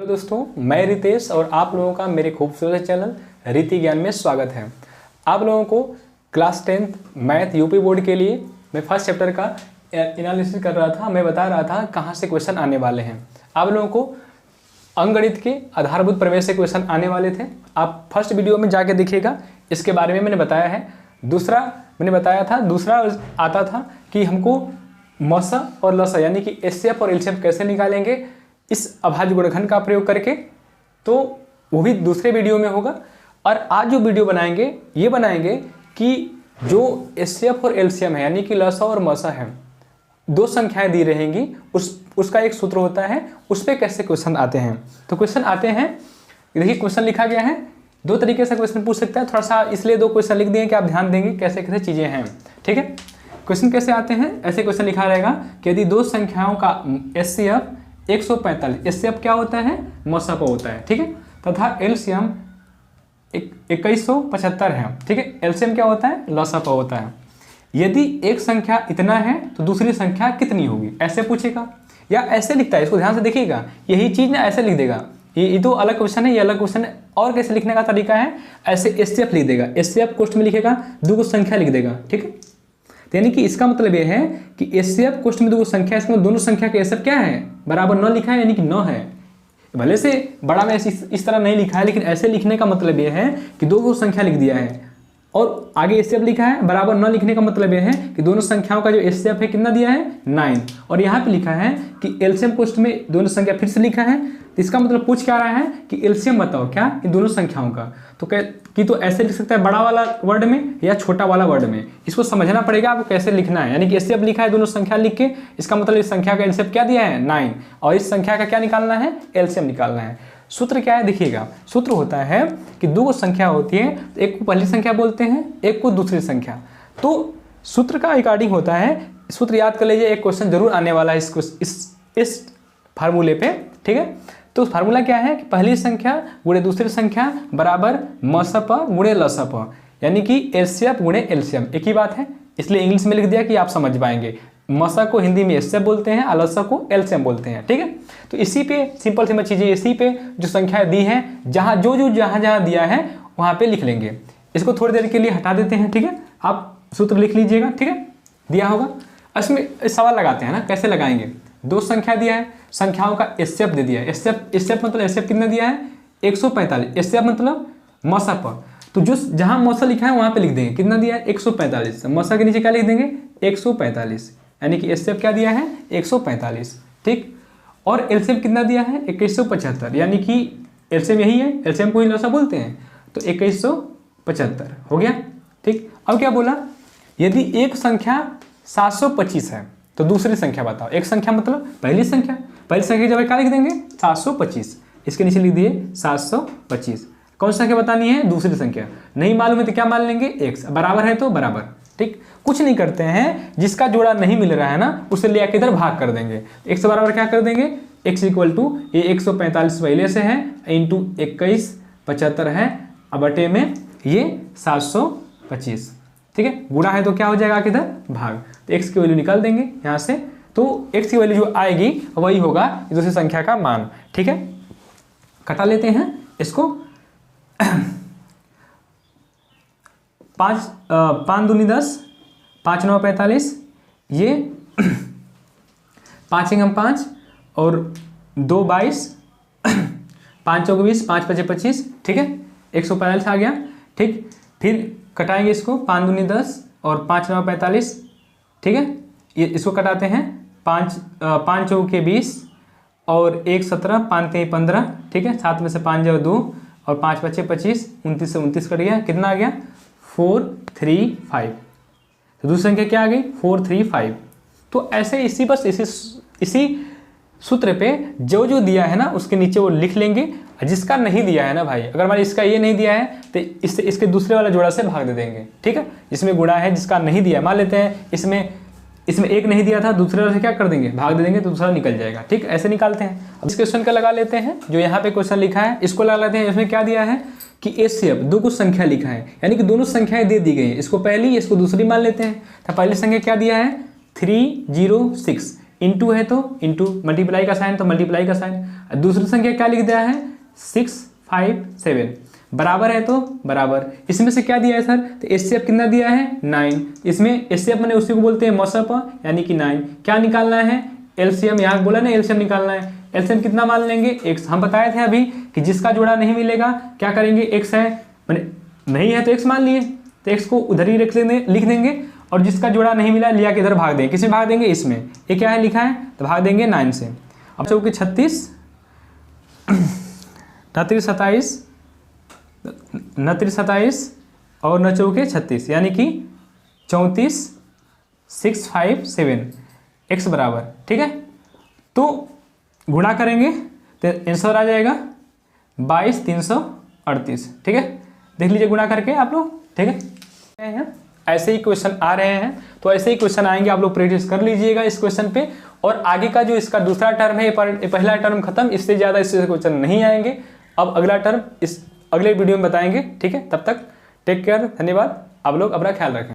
Hello दोस्तों, मैं रितेश और आप लोगों का मेरे खूबसूरत चैनल रीति ज्ञान में स्वागत है। आप लोगों को class 10th math UP board के लिए मैं फर्स्ट चैप्टर का एनालिसिस कर रहा था। मैं बता रहा था कहाँ से क्वेश्चन आने वाले हैं। आप लोगों को अंकगणित के आधारभूत प्रमेय से क्वेश्चन आने वाले थे। आप फर्स्ट वीडियो में जाके देखिएगा, इसके बारे में मैंने बताया है। दूसरा आता था कि हमको मौसा और लसा यानी कि एचसीएफ और एलसीएफ कैसे निकालेंगे इस अभाज्य गुणनखंड का प्रयोग करके, तो वो भी दूसरे वीडियो में होगा। और आज जो वीडियो बनाएंगे ये बनाएंगे कि जो एचसीएफ और एलसीएम है यानी कि लसा और मौसा है, दो संख्याएं दी रहेंगी, उसका एक सूत्र होता है, उस पर कैसे क्वेश्चन आते हैं। तो क्वेश्चन आते हैं, देखिए क्वेश्चन लिखा गया है, दो तरीके से क्वेश्चन पूछ सकता है। थोड़ा सा इसलिए दो क्वेश्चन लिख दिए कि आप ध्यान देंगे कैसे कैसे चीज़ें हैं। ठीक है, क्वेश्चन कैसे आते हैं, ऐसे क्वेश्चन लिखा रहेगा कि यदि दो संख्याओं का एचसीएफ 145, एचसीएफ क्या होता है, मौसा पर होता है, ठीक है, तथा एलसीएम 2175 है, ठीक है, एलसीएम क्या होता है, लसा पर होता है। यदि एक संख्या इतना है तो दूसरी संख्या कितनी होगी, ऐसे पूछेगा। या ऐसे लिखता है, इसको ध्यान से देखिएगा, यही चीज़ ना ऐसे लिख देगा। ये तो अलग क्वेश्चन है, ये अलग क्वेश्चन है। और कैसे लिखने का तरीका है, ऐसे एचसीएफ लिख देगा, एचसीएफ कोष्ठ में लिखेगा, दो संख्या लिख देगा, ठीक है। यानी कि इसका मतलब यह है कि एचसीएफ कोष्ठ में दो संख्या, इसमें दोनों संख्या का एचसीएफ क्या है, बराबर 9 लिखा है, यानी कि 9 है। भले से बड़ा में इस तरह नहीं लिखा है, लेकिन ऐसे लिखने का मतलब यह है कि दो संख्या लिख दिया है और आगे एचसीएफ लिखा है, बराबर 9 लिखने का मतलब यह है कि दोनों संख्याओं का जो एचसीएफ है कितना दिया है, 9। और यहाँ पे लिखा है कि एलसीएम कोष्ठ में दोनों संख्या फिर से लिखा है, तो इसका मतलब पूछ क्या रहा है कि एलसीएम बताओ क्या इन दोनों संख्याओं का। तो ऐसे लिख सकता है बड़ा वाला वर्ड में या छोटा वाला वर्ड में, इसको समझना पड़ेगा आपको कैसे लिखना है। यानी कि एचसीएफ लिखा है दोनों संख्या लिख के, इसका मतलब इस संख्या का एलसीएफ क्या दिया है, 9, और इस संख्या का क्या निकालना है, एलसीएम निकालना है। सूत्र क्या है देखिएगा, सूत्र होता है कि दो संख्या होती है, तो एक को पहली संख्या बोलते हैं, एक को दूसरी संख्या। तो सूत्र का अकॉर्डिंग होता है, सूत्र याद कर लीजिए, एक क्वेश्चन जरूर आने वाला है इस फार्मूले पे, ठीक है। तो फार्मूला क्या है कि पहली संख्या गुणे दूसरी संख्या बराबर मसप गुणे लसप, यानी कि एचसीएफ गुणे एलसीएम, एक ही बात है, इसलिए इंग्लिश में लिख दिया कि आप समझ पाएंगे। मसा को हिंदी में एचसीएफ बोलते हैं, अलसा को एलसीएम बोलते हैं, ठीक है। तो इसी पे सिंपल चीज़ें, इसी पे जो संख्याएं दी हैं, जहाँ जहाँ दिया है वहाँ पे लिख लेंगे। इसको थोड़ी देर के लिए हटा देते हैं, ठीक है। आप सूत्र लिख लीजिएगा, ठीक है, दिया होगा। इसमें सवाल लगाते हैं ना, कैसे लगाएंगे। दो संख्या दिया है, संख्याओं का एचसीएफ दे दिया है। एचसीएफ मतलब एचसीएफ कितना दिया है, 145। एचसीएफ मतलब मौसा पर, तो जो जहां मौसा लिखा है वहां पे लिख देंगे कितना दिया है, 145। मौसा के नीचे क्या लिख देंगे, 145, यानी कि एचसीएफ क्या दिया है, 145, ठीक। और एलसीएम कितना दिया है, 2175, यानी कि एलसीएम यही है, एलसीएम को ही लसा बोलते हैं, तो 2175 हो गया, ठीक। अब क्या बोला, यदि एक संख्या 725 है तो दूसरी संख्या बताओ। एक संख्या मतलब पहली संख्या की जगह क्या लिख देंगे, 725, इसके नीचे लिख दिए 725। कौन सी संख्या बतानी है, दूसरी संख्या। नहीं मालूम है तो क्या मान लेंगे, x, बराबर है तो बराबर, ठीक। कुछ नहीं करते हैं, जिसका जोड़ा नहीं मिल रहा है ना उसे ले आके इधर भाग कर देंगे। x बराबर क्या कर देंगे, x इक्वल टू ये 145 पहले से है इंटू 2175 है, अब बटे में ये 725, ठीक है। गुणा है तो क्या हो जाएगा, किधर भाग, तो x की वैल्यू निकाल देंगे यहाँ से। तो x की वैल्यू जो आएगी वही होगा दूसरी संख्या का मान, ठीक है। कटा लेते हैं इसको। 5 दूनी 10, 5 9 45, ये 5 1 5 और 2 22, 5 चौक 20, 5 5 25, ठीक है, 145 आ गया, ठीक। फिर कटाएंगे इसको, 5 दूनी 10 और 5 9 45, ठीक है। ये इसको कटाते हैं, 5 चौके 20 और 1 17, 5 3 15, ठीक है। 7 में से 5 जाओ 2 और 5 5 25, 29 से 29 कट गया, कितना आ गया, 435। तो दूसरी संख्या क्या आ गई, 435। तो ऐसे इसी सूत्र पे जो दिया है ना उसके नीचे वो लिख लेंगे। जिसका नहीं दिया है ना भाई, अगर मान इसका ये नहीं दिया है तो इसके दूसरे वाला जोड़ा से भाग दे देंगे, ठीक है। इसमें गुणा है, जिसका नहीं दिया, मान लेते हैं इसमें एक नहीं दिया था, दूसरे वाले से क्या कर देंगे, भाग दे देंगे, तो दूसरा निकल जाएगा, ठीक। ऐसे निकालते हैं। अब इस क्वेश्चन का लगा लेते हैं, जो यहाँ पे क्वेश्चन लिखा है इसको लगा लेते हैं। इसमें क्या दिया है कि एचसीएफ, दो कुछ संख्या लिखा है, यानी कि दोनों संख्याएं दे दी गई है, इसको पहली इसको दूसरी मान लेते हैं। तो पहली संख्या क्या दिया है, 306, इंटू है तो इंटू, मल्टीप्लाई का साइन तो मल्टीप्लाई का साइन। दूसरी संख्या क्या लिख दिया है 657, बराबर है तो बराबर। इसमें से क्या दिया है सर, तो एचसीएफ कितना दिया है 9। इसमें एचसीएफ मैंने उसी को बोलते हैं मॉसअप यानी कि 9। क्या निकालना है एलसीएम, यहाँ बोला ना एलसीएम निकालना है। एलसीएम कितना मान लेंगे x, हम बताए थे अभी कि जिसका जोड़ा नहीं मिलेगा क्या करेंगे, x है मैंने नहीं है तो x मान लिए, तो x को उधर ही लिख देंगे और जिसका जोड़ा नहीं मिला लिया के इधर भाग देंगे। किसमें भाग देंगे, इसमें। ये क्या है लिखा है तो भाग देंगे 9 से। अब चौके 36 29 और 9 चौके 36 यानी कि 34 657 x बराबर, ठीक है। तो गुणा करेंगे तो आंसर आ जाएगा 22,338, ठीक है। देख लीजिए गुणा करके आप लोग, ठीक है। ऐसे ही क्वेश्चन आ रहे हैं तो ऐसे ही क्वेश्चन आएंगे, आप लोग प्रैक्टिस कर लीजिएगा इस क्वेश्चन पे। और आगे का जो इसका दूसरा टर्म है, पहला टर्म खत्म, इससे ज़्यादा इससे क्वेश्चन नहीं आएंगे। अब अगला टर्म इस अगले वीडियो में बताएंगे, ठीक है। तब तक टेक केयर, धन्यवाद। आप लोग अपना ख्याल रखें।